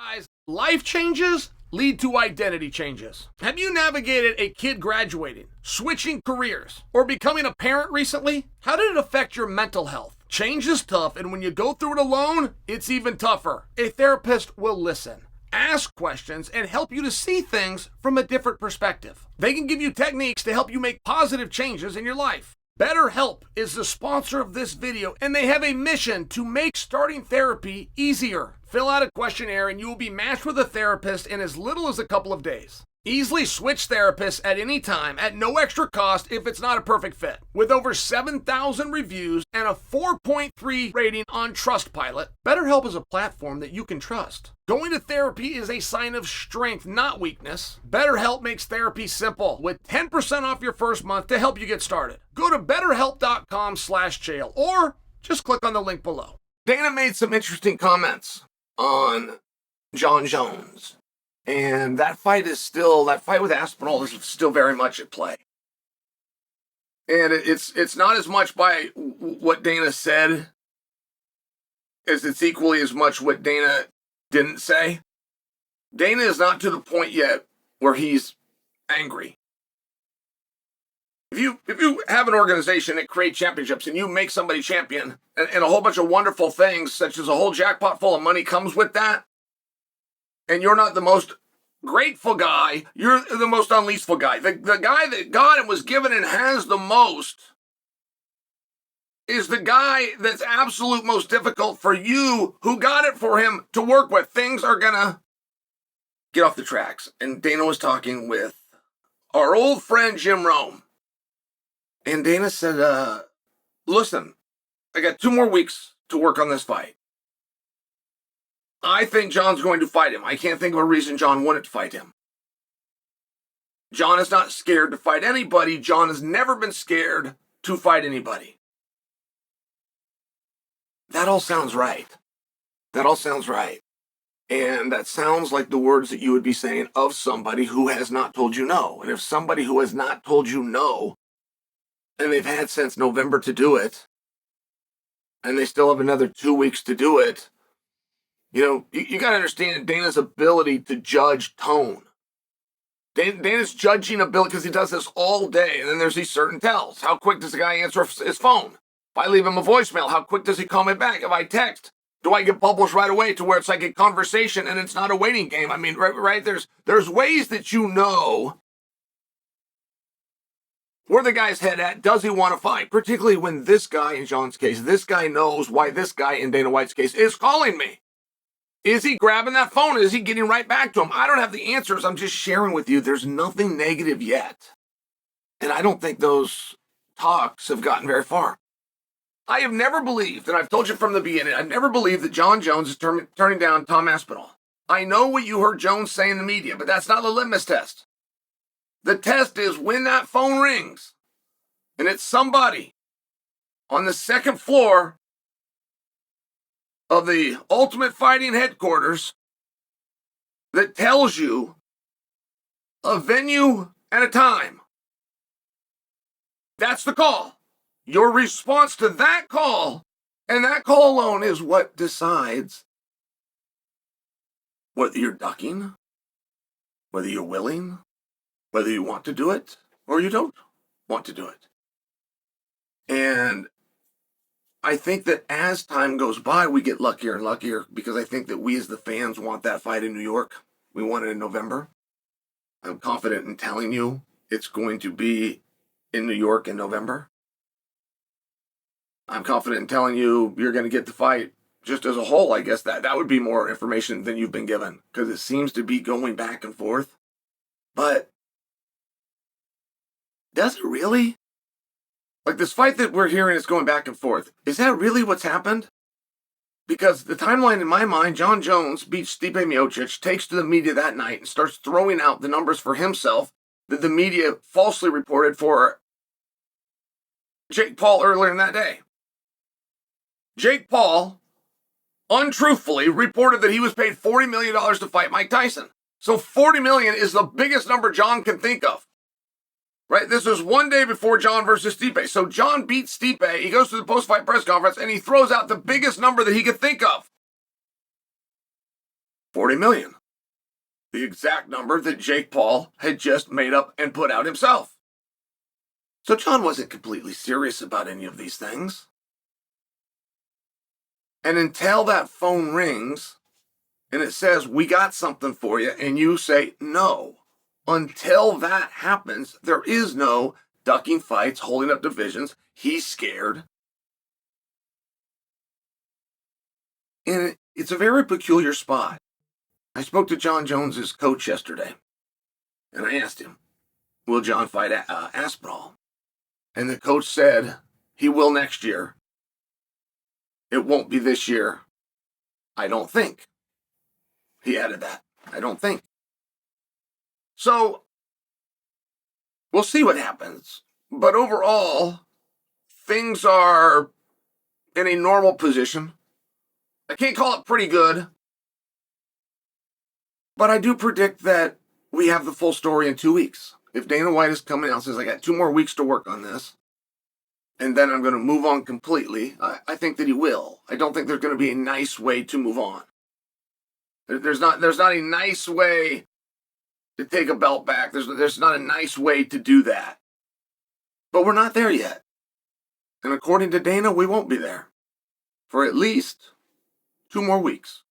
Guys, life changes lead to identity changes. Have you navigated a kid graduating, switching careers, or becoming a parent recently? How did it affect your mental health? Change is tough, and when you go through it alone, it's even tougher. A therapist will listen, ask questions, and help you to see things from a different perspective. They can give you techniques to help you make positive changes in your life. BetterHelp is the sponsor of this video, and they have a mission to make starting therapy easier. Fill out a questionnaire and you will be matched with a therapist in as little as a couple of days. Easily switch therapists at any time at no extra cost if it's not a perfect fit. With over 7,000 reviews and a 4.3 rating on Trustpilot, BetterHelp is a platform that you can trust. Going to therapy is a sign of strength, not weakness. BetterHelp makes therapy simple with 10% off your first month to help you get started. Go to betterhelp.com/Chael or just click on the link below. Dana made some interesting comments on Jon Jones. And that fight with Aspinall is still very much at play. And it's not as much by what Dana said as it's equally as much what Dana didn't say. Dana is not to the point yet where he's angry. If you have an organization that creates championships and you make somebody champion and a whole bunch of wonderful things, such as a whole jackpot full of money comes with that, and you're not the most grateful guy, you're the most unleashful guy. The guy that got and was given and has the most is the guy that's absolute most difficult for you who got it for him to work with. Things are gonna get off the tracks. And Dana was talking with our old friend Jim Rome. And Dana said, listen, I got 2 more weeks to work on this fight. I think Jon's going to fight him. I can't think of a reason Jon wouldn't fight him. Jon is not scared to fight anybody. Jon has never been scared to fight anybody. That all sounds right. That all sounds right. And that sounds like the words that you would be saying of somebody who has not told you no. And if somebody who has not told you no, and they've had since November to do it, and they still have another 2 weeks to do it, you know, you got to understand Dana's ability to judge tone. Dana's judging ability because he does this all day. And then there's these certain tells. How quick does the guy answer his phone? If I leave him a voicemail, how quick does he call me back? If I text, do I get bubbles right away to where it's like a conversation and it's not a waiting game? I mean, right? There's ways that you know where the guy's head at. Does he want to fight? Particularly when this guy, in Jon's case, this guy knows why this guy in Dana White's case is calling me. Is he grabbing that phone? Is he getting right back to him? I don't have the answers. I'm just sharing with you. There's nothing negative yet. And I don't think those talks have gotten very far. I have never believed, and I've told you from the beginning, I've never believed that Jon Jones is turning down Tom Aspinall. I know what you heard Jones say in the media, but that's not the litmus test. The test is when that phone rings, and it's somebody on the second floor of the Ultimate Fighting headquarters that tells you a venue and a time. That's the call. Your response to that call, and that call alone, is what decides whether you're ducking, whether you're willing, whether you want to do it or you don't want to do it. And I think that as time goes by, we get luckier and luckier because I think that we as the fans want that fight in New York. We want it in November. I'm confident in telling you it's going to be in New York in November. I'm confident in telling you you're going to get the fight just as a whole. I guess that would be more information than you've been given because it seems to be going back and forth. But does it really? Like this fight that we're hearing is going back and forth. Is that really what's happened? Because the timeline in my mind, Jon Jones beats Stipe Miocic, takes to the media that night and starts throwing out the numbers for himself that the media falsely reported for Jake Paul earlier in that day. Jake Paul, untruthfully, reported that he was paid $40 million to fight Mike Tyson. So $40 million is the biggest number Jon can think of. Right? This was one day before Jon versus Stipe. So Jon beats Stipe. He goes to the post-fight press conference and he throws out the biggest number that he could think of. $40 million. The exact number that Jake Paul had just made up and put out himself. So Jon wasn't completely serious about any of these things. And until that phone rings and it says, we got something for you, and you say no, until that happens, there is no ducking fights, holding up divisions. He's scared. And it's a very peculiar spot. I spoke to Jon Jones' coach yesterday, and I asked him, will Jon fight Aspinall? And the coach said, he will next year. It won't be this year. I don't think. He added that. I don't think. So, we'll see what happens. But overall, things are in a normal position. I can't call it pretty good. But I do predict that we have the full story in 2 weeks. If Dana White is coming out and says, I got 2 more weeks to work on this, and then I'm going to move on completely, I think that he will. I don't think there's going to be a nice way to move on. There's not a nice way to take a belt back. There's not a nice way to do that. But we're not there yet. And according to Dana, we won't be there for at least 2 more weeks.